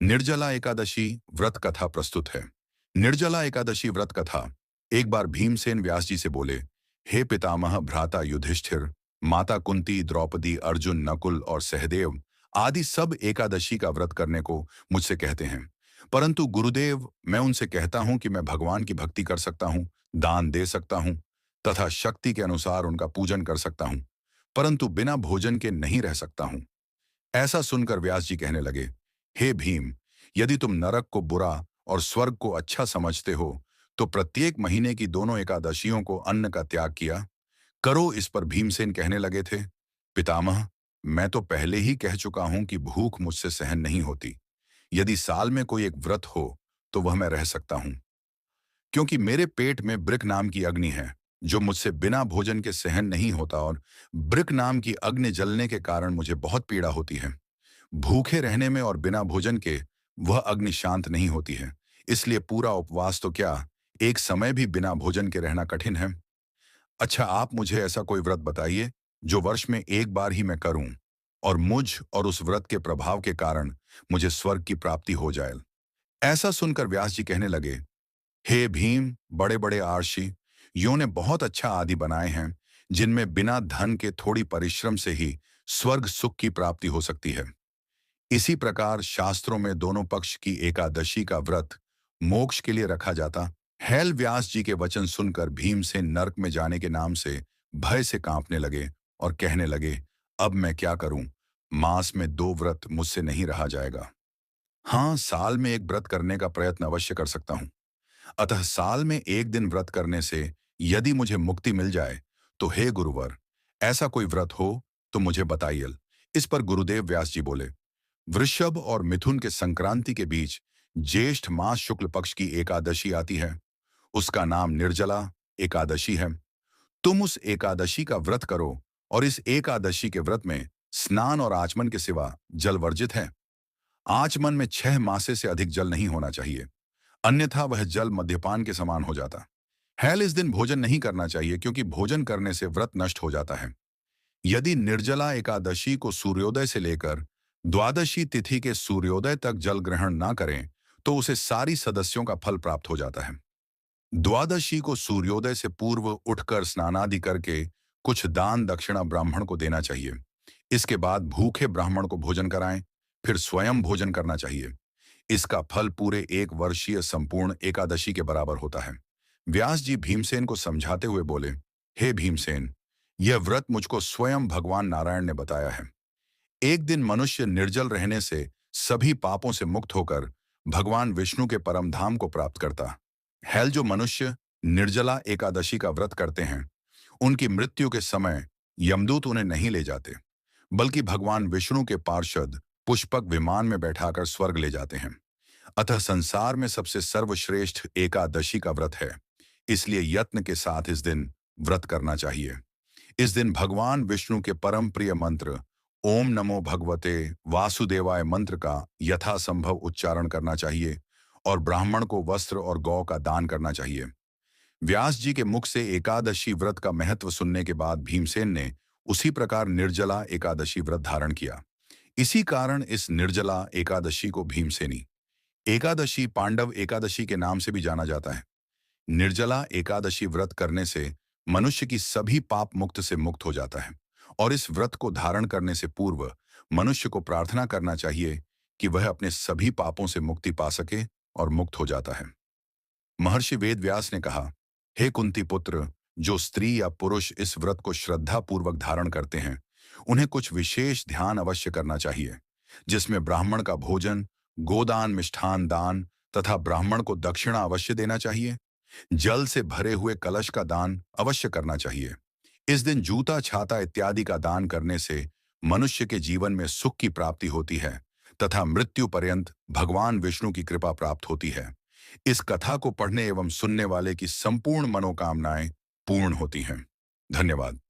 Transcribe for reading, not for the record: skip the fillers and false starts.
निर्जला एकादशी व्रत कथा प्रस्तुत है। निर्जला एकादशी व्रत कथा। एक बार भीमसेन व्यास जी से बोले, हे पितामह, भ्राता युधिष्ठिर, माता कुंती, द्रौपदी, अर्जुन, नकुल और सहदेव आदि सब एकादशी का व्रत करने को मुझसे कहते हैं। परंतु गुरुदेव, मैं उनसे कहता हूं कि मैं भगवान की भक्ति कर सकता हूं, दान दे सकता हूं तथा शक्ति के अनुसार उनका पूजन कर सकता हूं, परंतु बिना भोजन के नहीं रह सकता हूं। ऐसा सुनकर व्यास जी कहने लगे, हे भीम, यदि तुम नरक को बुरा और स्वर्ग को अच्छा समझते हो तो प्रत्येक महीने की दोनों एकादशियों को अन्न का त्याग किया करो। इस पर भीमसेन कहने लगे थे, पितामह, मैं तो पहले ही कह चुका हूं कि भूख मुझसे सहन नहीं होती। यदि साल में कोई एक व्रत हो तो वह मैं रह सकता हूं, क्योंकि मेरे पेट में ब्रिक नाम की अग्नि है जो मुझसे बिना भोजन के सहन नहीं होता, और ब्रिक नाम की अग्नि जलने के कारण मुझे बहुत पीड़ा होती है। भूखे रहने में और बिना भोजन के वह अग्नि शांत नहीं होती है, इसलिए पूरा उपवास तो क्या, एक समय भी बिना भोजन के रहना कठिन है। अच्छा, आप मुझे ऐसा कोई व्रत बताइए जो वर्ष में एक बार ही मैं करूं और मुझ और उस व्रत के प्रभाव के कारण मुझे स्वर्ग की प्राप्ति हो जाए। ऐसा सुनकर व्यास जी कहने लगे, हे भीम, बड़े बड़े आर्षि यों ने बहुत अच्छा आदि बनाए हैं जिनमें बिना धन के थोड़ी परिश्रम से ही स्वर्ग सुख की प्राप्ति हो सकती है। इसी प्रकार शास्त्रों में दोनों पक्ष की एकादशी का व्रत मोक्ष के लिए रखा जाता। हैल व्यास जी के वचन सुनकर भीम से नरक में जाने के नाम से भय से कांपने लगे और कहने लगे, अब मैं क्या करूं? मास में 2 व्रत मुझसे नहीं रहा जाएगा। हाँ, साल में एक व्रत करने का प्रयत्न अवश्य कर सकता हूं। अतः साल में एक दिन व्रत करने से यदि मुझे मुक्ति मिल जाए तो हे गुरुवर, ऐसा कोई व्रत हो तो मुझे बताइए। इस पर गुरुदेव व्यास जी बोले, वृषभ और मिथुन के संक्रांति के बीच ज्येष्ठ मास शुक्ल पक्ष की एकादशी आती है। उसका नाम निर्जला एकादशी है। तुम उस एकादशी का व्रत करो, और इस एकादशी के व्रत में स्नान और आचमन के सिवा जल वर्जित है। आचमन में 6 मासे से अधिक जल नहीं होना चाहिए, अन्यथा वह जल मद्यपान के समान हो जाता है। इस दिन भोजन नहीं करना चाहिए, क्योंकि भोजन करने से व्रत नष्ट हो जाता है। यदि निर्जला एकादशी को सूर्योदय से लेकर द्वादशी तिथि के सूर्योदय तक जल ग्रहण ना करें तो उसे सारी सदस्यों का फल प्राप्त हो जाता है। द्वादशी को सूर्योदय से पूर्व उठकर स्नानादि करके कुछ दान दक्षिणा ब्राह्मण को देना चाहिए। इसके बाद भूखे ब्राह्मण को भोजन कराएं, फिर स्वयं भोजन करना चाहिए। इसका फल पूरे 1 वर्षीय संपूर्ण एकादशी के बराबर होता है। व्यास जी भीमसेन को समझाते हुए बोले, हे भीमसेन, यह व्रत मुझको स्वयं भगवान नारायण ने बताया है। एक दिन मनुष्य निर्जल रहने से सभी पापों से मुक्त होकर भगवान विष्णु के परम धाम को प्राप्त करता है। जो मनुष्य निर्जला एकादशी का व्रत करते हैं, उनकी मृत्यु के समय यमदूत उन्हें नहीं ले जाते, बल्कि भगवान विष्णु के पार्षद पुष्पक विमान में बैठाकर स्वर्ग ले जाते हैं। अतः संसार में सबसे सर्वश्रेष्ठ एकादशी का व्रत है, इसलिए यत्न के साथ इस दिन व्रत करना चाहिए। इस दिन भगवान विष्णु के परम प्रिय मंत्र ओम नमो भगवते वासुदेवाय मंत्र का यथासंभव उच्चारण करना चाहिए, और ब्राह्मण को वस्त्र और गौ का दान करना चाहिए। व्यास जी के मुख से एकादशी व्रत का महत्व सुनने के बाद भीमसेन ने उसी प्रकार निर्जला एकादशी व्रत धारण किया। इसी कारण इस निर्जला एकादशी को भीमसेनी एकादशी, पांडव एकादशी के नाम से भी जाना जाता है। निर्जला एकादशी व्रत करने से मनुष्य की सभी पाप मुक्त से मुक्त हो जाता है, और इस व्रत को धारण करने से पूर्व मनुष्य को प्रार्थना करना चाहिए कि वह अपने सभी पापों से मुक्ति पा सके और मुक्त हो जाता है। महर्षि वेद व्यास ने कहा, हे कुंती पुत्र, जो स्त्री या पुरुष इस व्रत को श्रद्धा पूर्वक धारण करते हैं, उन्हें कुछ विशेष ध्यान अवश्य करना चाहिए, जिसमें ब्राह्मण का भोजन, गोदान, मिष्ठान दान तथा ब्राह्मण को दक्षिणा अवश्य देना चाहिए। जल से भरे हुए कलश का दान अवश्य करना चाहिए। इस दिन जूता, छाता इत्यादि का दान करने से मनुष्य के जीवन में सुख की प्राप्ति होती है तथा मृत्यु पर्यंत भगवान विष्णु की कृपा प्राप्त होती है। इस कथा को पढ़ने एवं सुनने वाले की संपूर्ण मनोकामनाएं पूर्ण होती हैं। धन्यवाद।